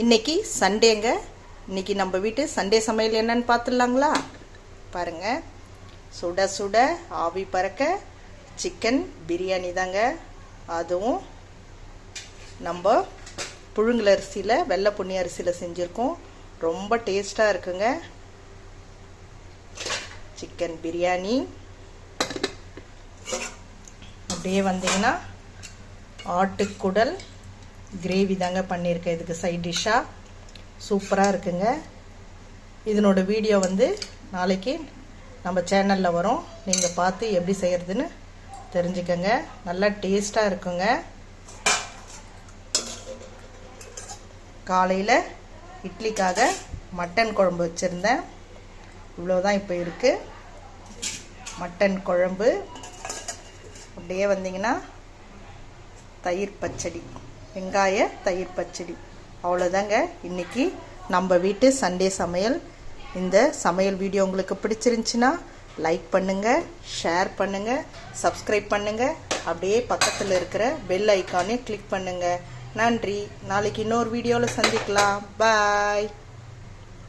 இன்னைக்கு சண்டேங்க. இன்னைக்கு நம்ம வீட்டு சண்டே சமையல் என்னன்னு பார்த்துடலாங்களா? பாருங்க, சுட சுட ஆவி பறக்க சிக்கன் பிரியாணி தாங்க. அதுவும் நம்ம புழுங்கல் அரிசியில், வெள்ளை பொன்னி அரிசியில் செஞ்சுருக்கோம். ரொம்ப டேஸ்டாக இருக்குங்க சிக்கன் பிரியாணி. அப்படியே வந்தீங்கன்னா ஆட்டுக்குடல் கிரேவி தாங்க பண்ணியிருக்கேன். இதுக்கு சைட் டிஷ்ஷாக சூப்பராக இருக்குங்க. இதனோட வீடியோ நாளைக்கு நம்ம சேனலில் வரும். நீங்கள் பார்த்து எப்படி செய்கிறதுன்னு தெரிஞ்சுக்கங்க. நல்லா டேஸ்ட்டாக இருக்குங்க. காலையில் இட்லிக்காக மட்டன் குழம்பு வச்சுருந்தேன். இவ்வளோதான் இப்போ இருக்குது மட்டன் குழம்பு. அப்படியே வந்தீங்கன்னா தயிர் பச்சடி, வெங்காய தயிர் பச்சடி. அவ்வளோதாங்க இன்னைக்கு நம்ம வீட்டு சண்டே சமையல். இந்த சமையல் வீடியோ உங்களுக்கு பிடிச்சிருந்துச்சுன்னா லைக் பண்ணுங்கள், ஷேர் பண்ணுங்கள், சப்ஸ்கிரைப் பண்ணுங்கள். அப்படியே பக்கத்தில் இருக்கிற பெல் ஐக்கானே கிளிக் பண்ணுங்கள். நன்றி. நாளைக்கு இன்னொரு வீடியோவில் சந்திக்கலாம். பாய்.